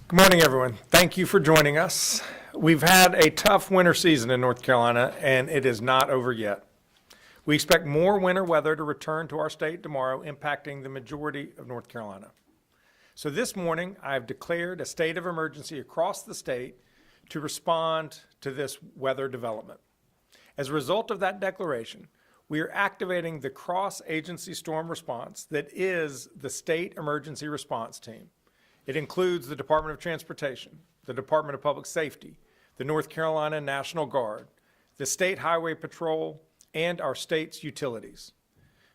Good morning, everyone. Thank you for joining us. We've had a tough winter season in North Carolina, and it is not over yet. We expect more winter weather to return to our state tomorrow, impacting the majority of North Carolina. So this morning, I've declared a state of emergency across the state to respond to this weather development. As a result of that declaration, we are activating the cross-agency storm response that is the State Emergency Response Team. It includes the Department of Transportation, the Department of Public Safety, the North Carolina National Guard, the State Highway Patrol, and our state's utilities.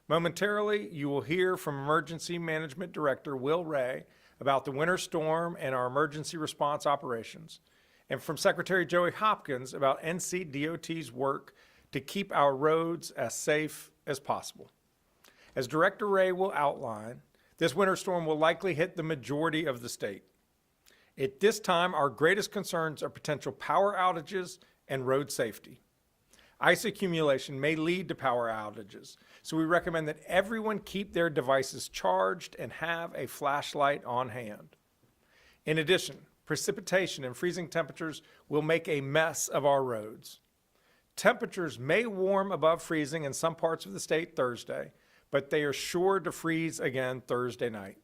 Momentarily, you will hear from Emergency Management Director Will Ray about the winter storm and our emergency response operations, and from Secretary Joey Hopkins about NCDOT's work to keep our roads as safe as possible. As Director Ray will outline, this winter storm will likely hit the majority of the state. At this time, our greatest concerns are potential power outages and road safety. Ice accumulation may lead to power outages, so we recommend that everyone keep their devices charged and have a flashlight on hand. In addition, precipitation and freezing temperatures will make a mess of our roads. Temperatures may warm above freezing in some parts of the state Thursday, but they are sure to freeze again Thursday night.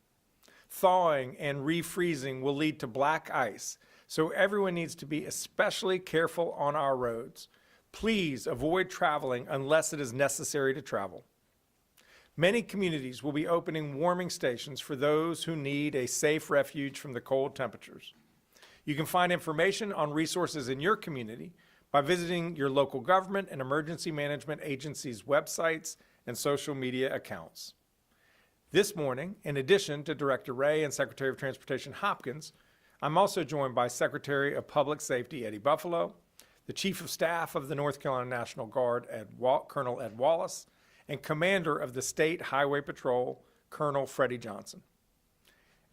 Thawing and refreezing will lead to black ice, so everyone needs to be especially careful on our roads. Please avoid traveling unless it is necessary to travel. Many communities will be opening warming stations for those who need a safe refuge from the cold temperatures. You can find information on resources in your community by visiting your local government and emergency management agencies' websites and social media accounts. This morning, in addition to Director Ray and Secretary of Transportation Hopkins, I'm also joined by Secretary of Public Safety Eddie Buffalo, the Chief of Staff of the North Carolina National Guard, Colonel Ed Wallace, and Commander of the State Highway Patrol, Colonel Freddie Johnson.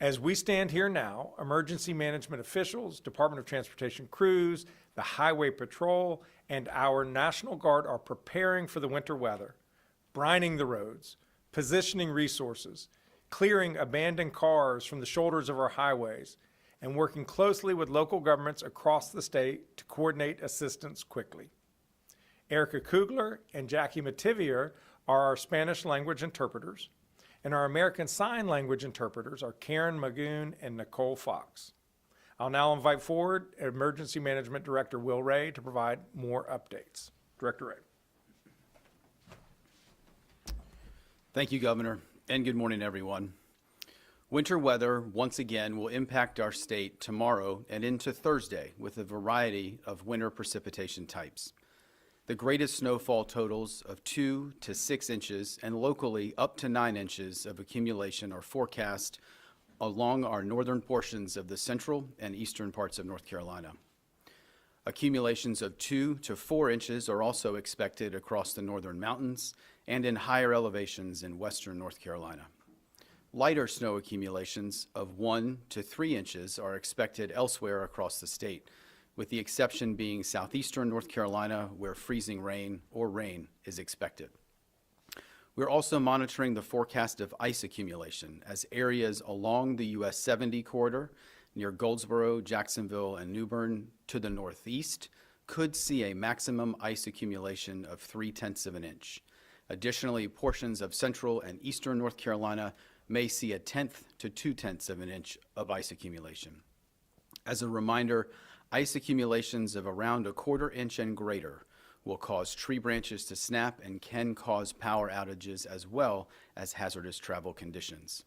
As we stand here now, emergency management officials, Department of Transportation crews, the Highway Patrol, and our National Guard are preparing for the winter weather, brining the roads, positioning resources, clearing abandoned cars from the shoulders of our highways, and working closely with local governments across the state to coordinate assistance quickly. Erica Kugler and Jackie Mativier are our Spanish language interpreters, and our American Sign Language interpreters are Karen Magoon and Nicole Fox. I'll now invite forward Emergency Management Director Will Ray to provide more updates. Director Ray. Thank you, Governor, and good morning, everyone. Winter weather once again will impact our state tomorrow and into Thursday with a variety of winter precipitation types. The greatest snowfall totals of 2 to 6 inches and locally up to 9 inches of accumulation are forecast along our northern portions of the central and eastern parts of North Carolina. Accumulations of 2 to 4 inches are also expected across the northern mountains and in higher elevations in western North Carolina. Lighter snow accumulations of 1 to 3 inches are expected elsewhere across the state, with the exception being southeastern North Carolina, where freezing rain or rain is expected. We're also monitoring the forecast of ice accumulation as areas along the US 70 corridor near Goldsboro, Jacksonville, and New Bern to the northeast could see a maximum ice accumulation of 0.3 of an inch. Additionally, portions of central and eastern North Carolina may see 1/10 to 2/10 of an inch of ice accumulation. As a reminder, ice accumulations of around 1/4 inch and greater will cause tree branches to snap and can cause power outages as well as hazardous travel conditions.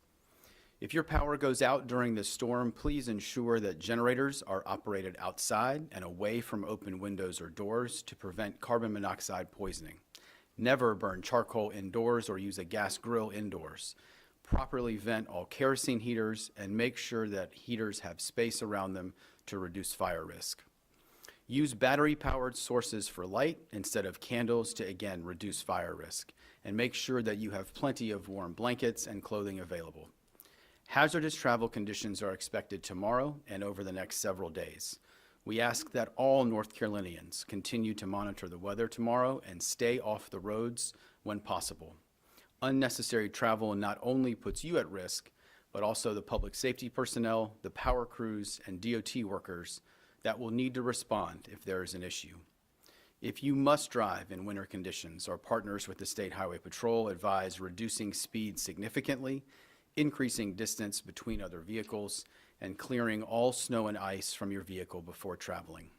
If your power goes out during this storm, please ensure that generators are operated outside and away from open windows or doors to prevent carbon monoxide poisoning. Never burn charcoal indoors or use a gas grill indoors. Properly vent all kerosene heaters and make sure that heaters have space around them to reduce fire risk. Use battery-powered sources for light instead of candles to, again, reduce fire risk. And make sure that you have plenty of warm blankets and clothing available. Hazardous travel conditions are expected tomorrow and over the next several days. We ask that all North Carolinians continue to monitor the weather tomorrow and stay off the roads when possible. Unnecessary travel not only puts you at risk, but also the public safety personnel, the power crews, and DOT workers that will need to respond if there is an issue. If you must drive in winter conditions, our partners with the State Highway Patrol advise reducing speed significantly, increasing distance between other vehicles, and clearing all snow and ice from your vehicle before traveling.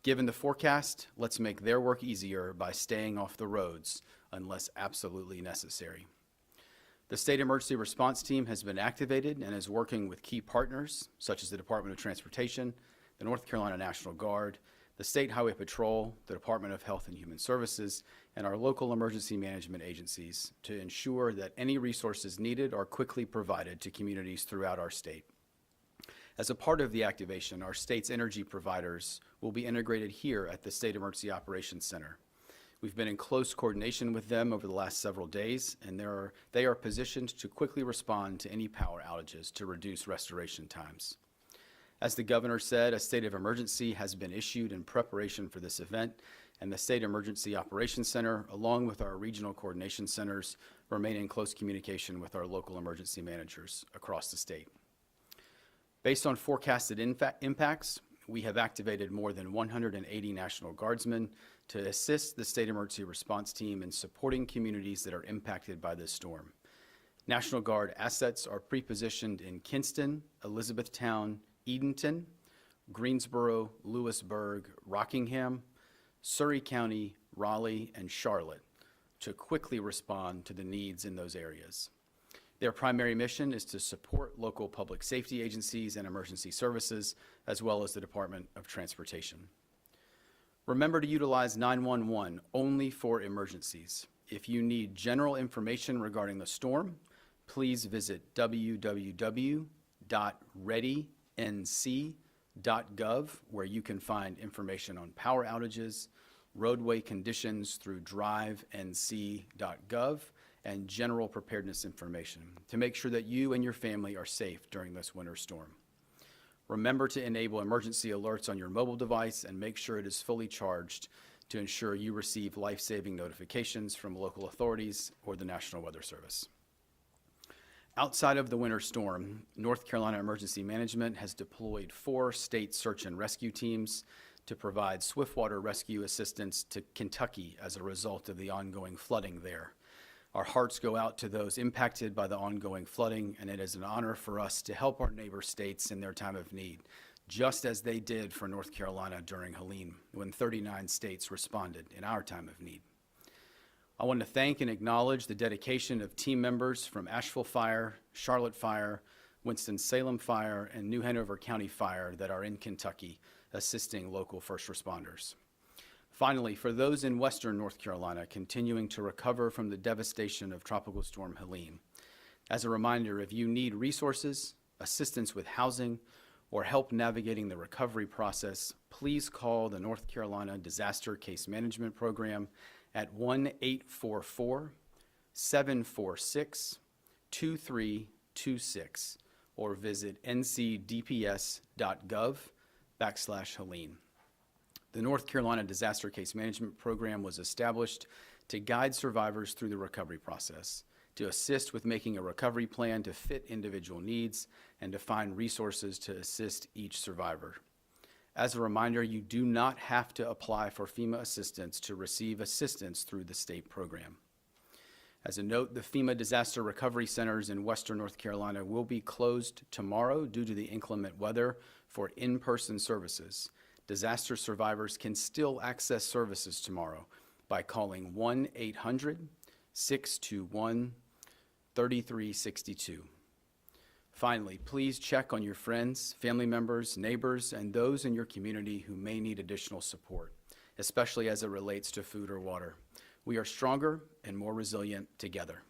Given the forecast, let's make their work easier by staying off the roads unless absolutely necessary. The State Emergency Response Team has been activated and is working with key partners such as the Department of Transportation, the North Carolina National Guard, the State Highway Patrol, the Department of Health and Human Services, and our local emergency management agencies to ensure that any resources needed are quickly provided to communities throughout our state. As a part of the activation, our state's energy providers will be integrated here at the State Emergency Operations Center. We've been in close coordination with them over the last several days, and they are positioned to quickly respond to any power outages to reduce restoration times. As the governor said, a state of emergency has been issued in preparation for this event, and the State Emergency Operations Center, along with our regional coordination centers, remain in close communication with our local emergency managers across the state. Based on forecasted impacts, we have activated more than 180 National Guardsmen to assist the State Emergency Response Team in supporting communities that are impacted by this storm. National Guard assets are pre-positioned in Kinston, Elizabethtown, Edenton, Greensboro, Lewisburg, Rockingham, Surrey County, Raleigh, and Charlotte to quickly respond to the needs in those areas. Their primary mission is to support local public safety agencies and emergency services, as well as the Department of Transportation. Remember to utilize 911 only for emergencies. If you need general information regarding the storm, please visit www.readync.gov, where you can find information on power outages, roadway conditions through drivenc.gov, and general preparedness information to make sure that you and your family are safe during this winter storm. Remember to enable emergency alerts on your mobile device and make sure it is fully charged to ensure you receive life-saving notifications from local authorities or the National Weather Service. Outside of the winter storm, North Carolina Emergency Management has deployed 4 state search and rescue teams to provide swiftwater rescue assistance to Kentucky as a result of the ongoing flooding there. Our hearts go out to those impacted by the ongoing flooding, and it is an honor for us to help our neighbor states in their time of need, just as they did for North Carolina during Helene, when 39 states responded in our time of need. I want to thank and acknowledge the dedication of team members from Asheville Fire, Charlotte Fire, Winston-Salem Fire, and New Hanover County Fire that are in Kentucky assisting local first responders. Finally, for those in western North Carolina continuing to recover from the devastation of Tropical Storm Helene, as a reminder, if you need resources, assistance with housing, or help navigating the recovery process, please call the North Carolina Disaster Case Management Program at 1-844-746-2326 or visit ncdps.gov/Helene. The North Carolina Disaster Case Management Program was established to guide survivors through the recovery process, to assist with making a recovery plan to fit individual needs, and to find resources to assist each survivor. As a reminder, you do not have to apply for FEMA assistance to receive assistance through the state program. As a note, the FEMA Disaster Recovery Centers in Western North Carolina will be closed tomorrow due to the inclement weather for in-person services. Disaster survivors can still access services tomorrow by calling 1-800-621-3362. Finally, please check on your friends, family members, neighbors, and those in your community who may need additional support, especially as it relates to food or water. We are stronger and more resilient together.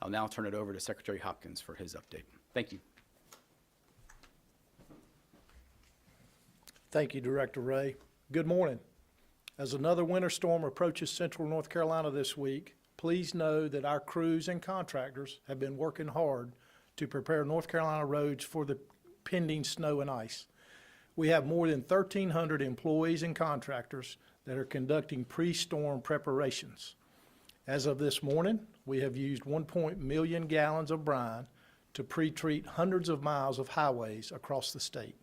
I'll now turn it over to Secretary Hopkins for his update. Thank you. Thank you, Director Ray. Good morning. As another winter storm approaches central North Carolina this week, please know that our crews and contractors have been working hard to prepare North Carolina roads for the pending snow and ice. We have more than 1,300 employees and contractors that are conducting pre-storm preparations. As of this morning, we have used 1 million gallons of brine to pre-treat hundreds of miles of highways across the state.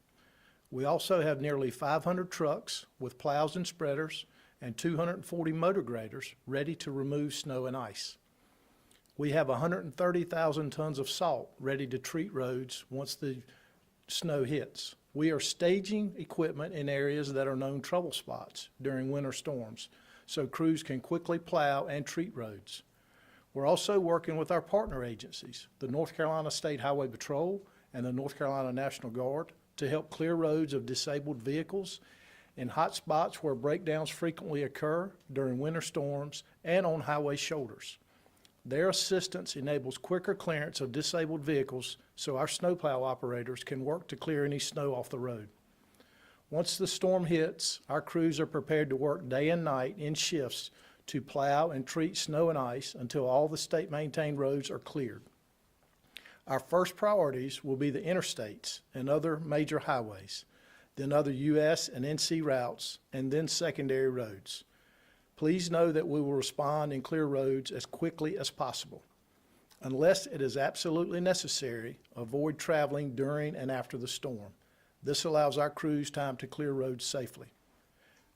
We also have nearly 500 trucks with plows and spreaders and 240 motor graders ready to remove snow and ice. We have 130,000 tons of salt ready to treat roads once the snow hits. We are staging equipment in areas that are known trouble spots during winter storms, so crews can quickly plow and treat roads. We're also working with our partner agencies, the North Carolina State Highway Patrol and the North Carolina National Guard, to help clear roads of disabled vehicles in hot spots where breakdowns frequently occur during winter storms and on highway shoulders. Their assistance enables quicker clearance of disabled vehicles so our snowplow operators can work to clear any snow off the road. Once the storm hits, our crews are prepared to work day and night in shifts to plow and treat snow and ice until all the state-maintained roads are cleared. Our first priorities will be the interstates and other major highways, then other U.S. and NC routes, and then secondary roads. Please know that we will respond and clear roads as quickly as possible. Unless it is absolutely necessary, avoid traveling during and after the storm. This allows our crews time to clear roads safely.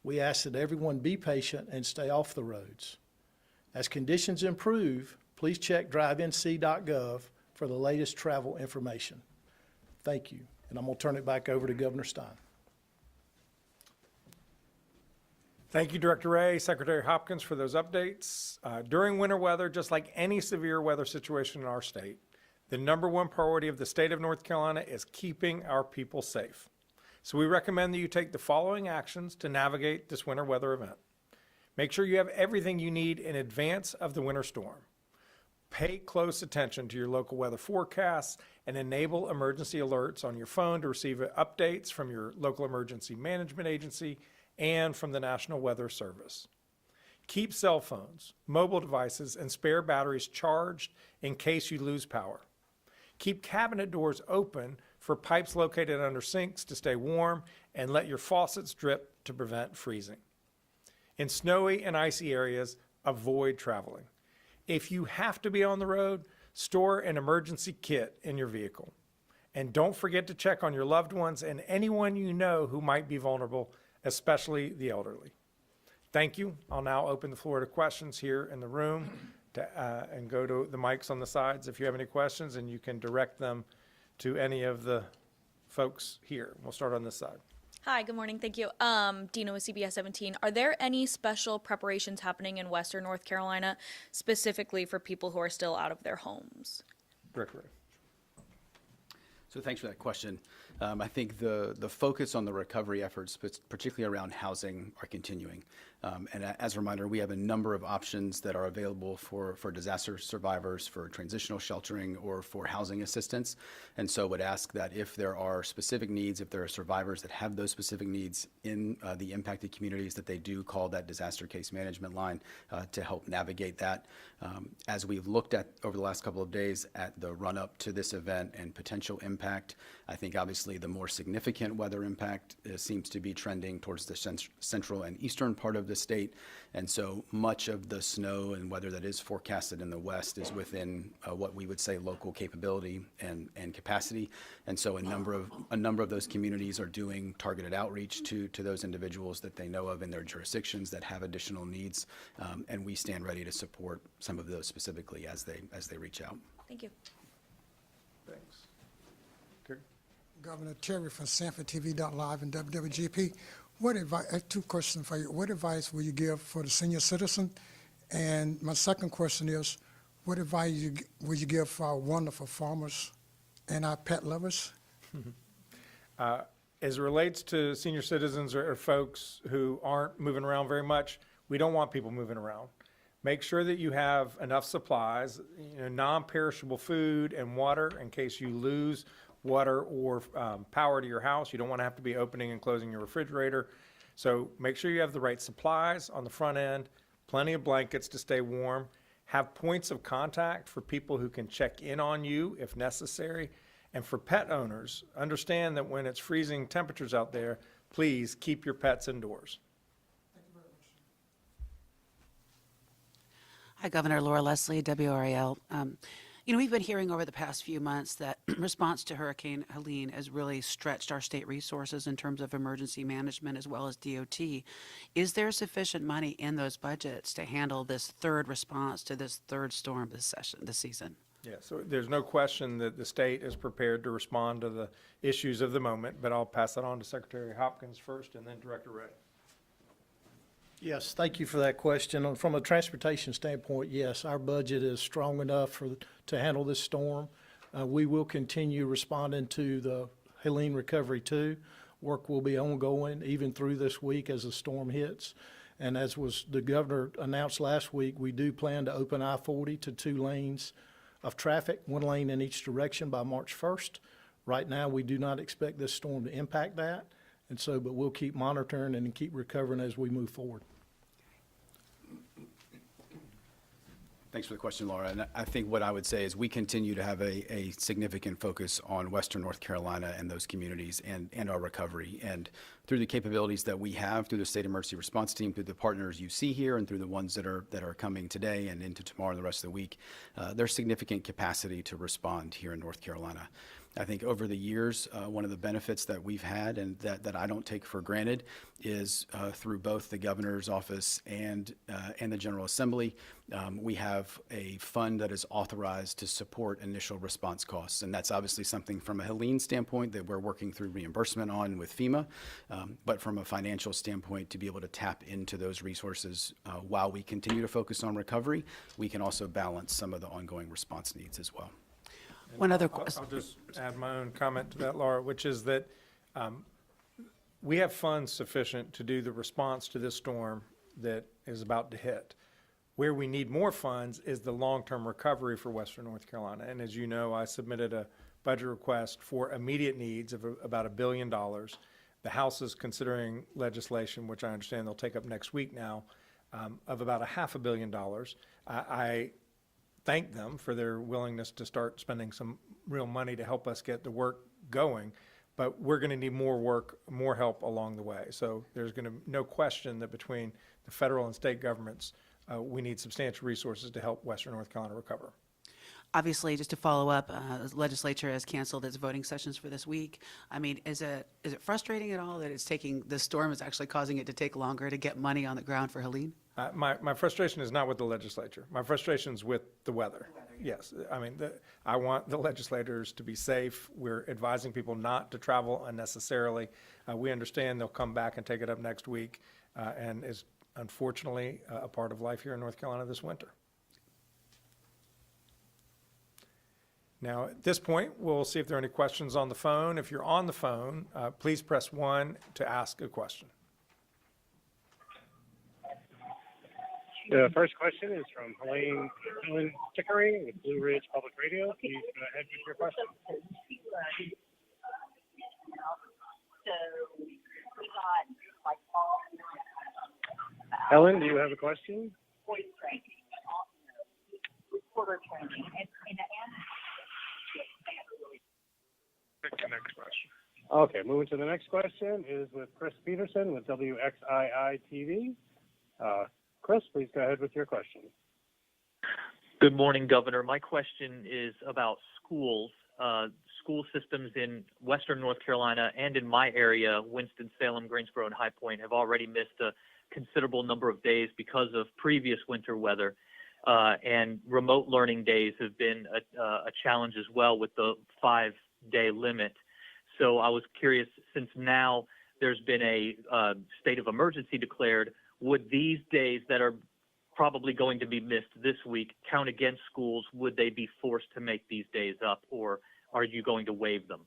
We ask that everyone be patient and stay off the roads. As conditions improve, please check drivenc.gov for the latest travel information. Thank you, and I'm going to turn it back over to Governor Stein. Thank you, Director Ray, Secretary Hopkins, for those updates. During winter weather, just like any severe weather situation in our state, the number one priority of the state of North Carolina is keeping our people safe. So we recommend that you take the following actions to navigate this winter weather event. Make sure you have everything you need in advance of the winter storm. Pay close attention to your local weather forecasts and enable emergency alerts on your phone to receive updates from your local emergency management agency and from the National Weather Service. Keep cell phones, mobile devices, and spare batteries charged in case you lose power. Keep cabinet doors open for pipes located under sinks to stay warm, and let your faucets drip to prevent freezing. In snowy and icy areas, avoid traveling. If you have to be on the road, store an emergency kit in your vehicle. And don't forget to check on your loved ones and anyone you know who might be vulnerable, especially the elderly. Thank you. I'll now open the floor to questions here in the room and go to the mics on the sides if you have any questions, and you can direct them to any of the folks here. We'll start on this side. Hi, good morning. Thank you. Dina with CBS 17. Are there any special preparations happening in Western North Carolina specifically for people who are still out of their homes? Director Ray. So thanks for that question. I think the focus on the recovery efforts, particularly around housing, are continuing. And as a reminder, we have a number of options that are available for disaster survivors, for transitional sheltering, or for housing assistance. And so would ask that if there are specific needs, if there are survivors that have those specific needs in the impacted communities, that they do call that disaster case management line to help navigate that. As we've looked at over the last couple of days at the run-up to this event and potential impact, I think obviously the more significant weather impact seems to be trending towards the central and eastern part of the state. And so much of the snow and weather that is forecasted in the west is within what we would say local capability and capacity. And so a number of those communities are doing targeted outreach to those individuals that they know of in their jurisdictions that have additional needs. And we stand ready to support some of those specifically as they reach out. Thank you. Thanks. Governor Terry from Sanford TV.live and WWGP. What advice, I have two questions for you. What advice will you give for the senior citizen? And my second question is, what advice will you give for our wonderful farmers and our pet lovers? As it relates to senior citizens or folks who aren't moving around very much, we don't want people moving around. Make sure that you have enough supplies, non-perishable food and water in case you lose water or power to your house. You don't want to have to be opening and closing your refrigerator. So make sure you have the right supplies on the front end, plenty of blankets to stay warm, have points of contact for people who can check in on you if necessary. And for pet owners, understand that when it's freezing temperatures out there, please keep your pets indoors. Hi, Governor Laura Leslie, WRAL. You know, we've been hearing over the past few months that response to Hurricane Helene has really stretched our state resources in terms of emergency management as well as DOT. Is there sufficient money in those budgets to handle this third response to this third storm this season? Yeah, so there's no question that the state is prepared to respond to the issues of the moment, but I'll pass that on to Secretary Hopkins first and then Director Ray. Yes, thank you for that question. From a transportation standpoint, yes, our budget is strong enough to handle this storm. We will continue responding to the Helene Recovery 2. Work will be ongoing even through this week as the storm hits. And as was the governor announced last week, we do plan to open I-40 to 2 lanes of traffic, 1 lane in each direction by March 1st. Right now, we do not expect this storm to impact that. And so, but we'll keep monitoring and keep recovering as we move forward. Thanks for the question, Laura. And I think what I would say is we continue to have a significant focus on Western North Carolina and those communities and our recovery. And through the capabilities that we have, through the State Emergency Response Team, through the partners you see here, and through the ones that are coming today and into tomorrow and the rest of the week, there's significant capacity to respond here in North Carolina. I think over the years, one of the benefits that we've had and that I don't take for granted is through both the governor's office and the General Assembly, we have a fund that is authorized to support initial response costs. And that's obviously something from a Helene standpoint that we're working through reimbursement on with FEMA, but from a financial standpoint, to be able to tap into those resources while we continue to focus on recovery, we can also balance some of the ongoing response needs as well. One other I'll question. just add my own comment to that, Laura, which is that we have funds sufficient to do the response to this storm that is about to hit. Where we need more funds is the long-term recovery for Western North Carolina. And as you know, I submitted a budget request for immediate needs of about $1 billion. The House is considering legislation, which I understand they'll take up next week now, of about $500 million. I thank them for their willingness to start spending some real money to help us get the work going, but we're going to need more work, more help along the way. So there's going to be no question that between the federal and state governments, we need substantial resources to help Western North Carolina recover. Obviously, just to follow up, the legislature has canceled its voting sessions for this week. I mean, is it frustrating at all that it's taking, the storm is actually causing it to take longer to get money on the ground for Helene? My frustration is not with the legislature. My frustration is with the weather. Yes, I mean, I want the legislators to be safe. We're advising people not to travel unnecessarily. We understand they'll come back and take it up next week, and is unfortunately a part of life here in North Carolina this winter. Now, at this point, we'll see if there are any questions on the phone. If you're on the phone, please press 1 to ask a question. The first question is from Helen Chickering with Blue Ridge Public Radio. Please go ahead with your question. Helen, do you have a question? Okay, moving to the next question is with Chris Peterson with WXII TV. Chris, please go ahead with your question. Good morning, Governor. My question is about schools. School systems in Western North Carolina and in my area, Winston-Salem, Greensboro, and High Point, have already missed a considerable number of days because of previous winter weather. And remote learning days have been a challenge as well with the 5-day limit. So I was curious, since now there's been a state of emergency declared, would these days that are probably going to be missed this week count against schools? Would they be forced to make these days up, or are you going to waive them?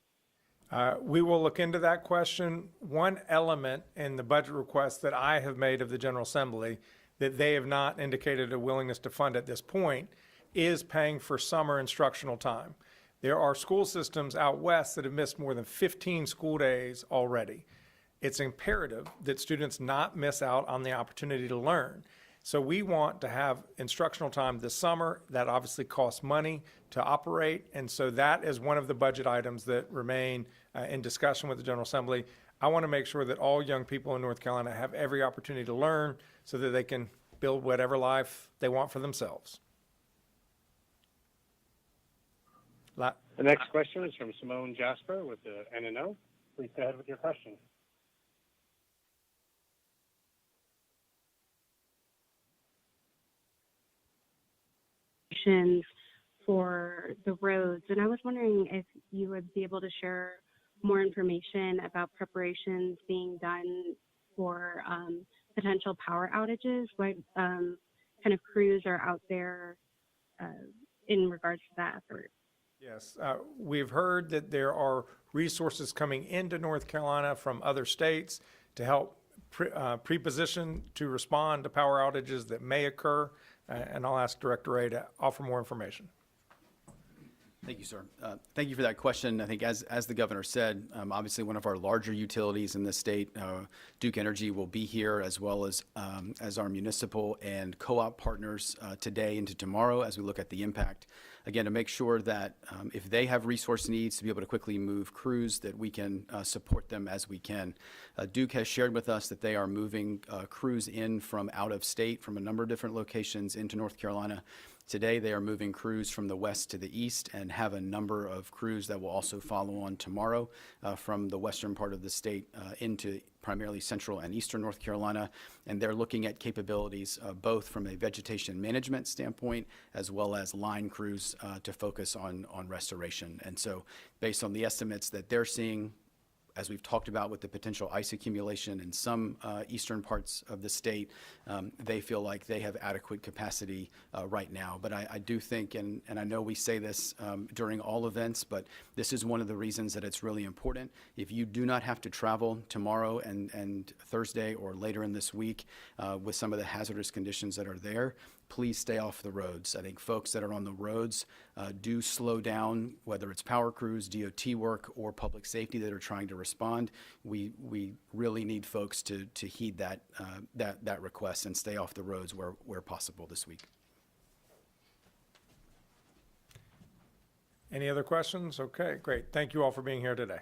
We will look into that question. One element in the budget request that I have made of the General Assembly that they have not indicated a willingness to fund at this point is paying for summer instructional time. There are school systems out west that have missed more than 15 school days already. It's imperative that students not miss out on the opportunity to learn. So we want to have instructional time this summer. That obviously costs money to operate, and so that is one of the budget items that remain in discussion with the General Assembly. I want to make sure that all young people in North Carolina have every opportunity to learn so that they can build whatever life they want for themselves. The next question is from Simone Jasper with the NNO. Please go ahead with your question. For the roads, and I was wondering if you would be able to share more information about preparations being done for potential power outages. What kind of crews are out there in regards to that effort? Yes, we've heard that there are resources coming into North Carolina from other states to help pre-position to respond to power outages that may occur, and I'll ask Director Ray to offer more information. Thank you, sir. Thank you for that question. I think as the governor said, obviously one of our larger utilities in the state, Duke Energy, will be here, as well as our municipal and co-op partners today into tomorrow as we look at the impact. Again, to make sure that if they have resource needs to be able to quickly move crews, that we can support them as we can. Duke has shared with us that they are moving crews in from out of state, from a number of different locations into North Carolina. Today, they are moving crews from the west to the east and have a number of crews that will also follow on tomorrow from the western part of the state into primarily central and eastern North Carolina. And they're looking at capabilities both from a vegetation management standpoint as well as line crews to focus on restoration. And so based on the estimates that they're seeing, as we've talked about with the potential ice accumulation in some eastern parts of the state, they feel like they have adequate capacity right now. But I do think, and I know we say this during all events, but this is one of the reasons that it's really important. If you do not have to travel tomorrow and Thursday or later in this week with some of the hazardous conditions that are there, please stay off the roads. I think folks that are on the roads do slow down, whether it's power crews, DOT work, or public safety that are trying to respond. We really need folks to heed that request and stay off the roads where possible this week. Any other questions? Okay, great. Thank you all for being here today.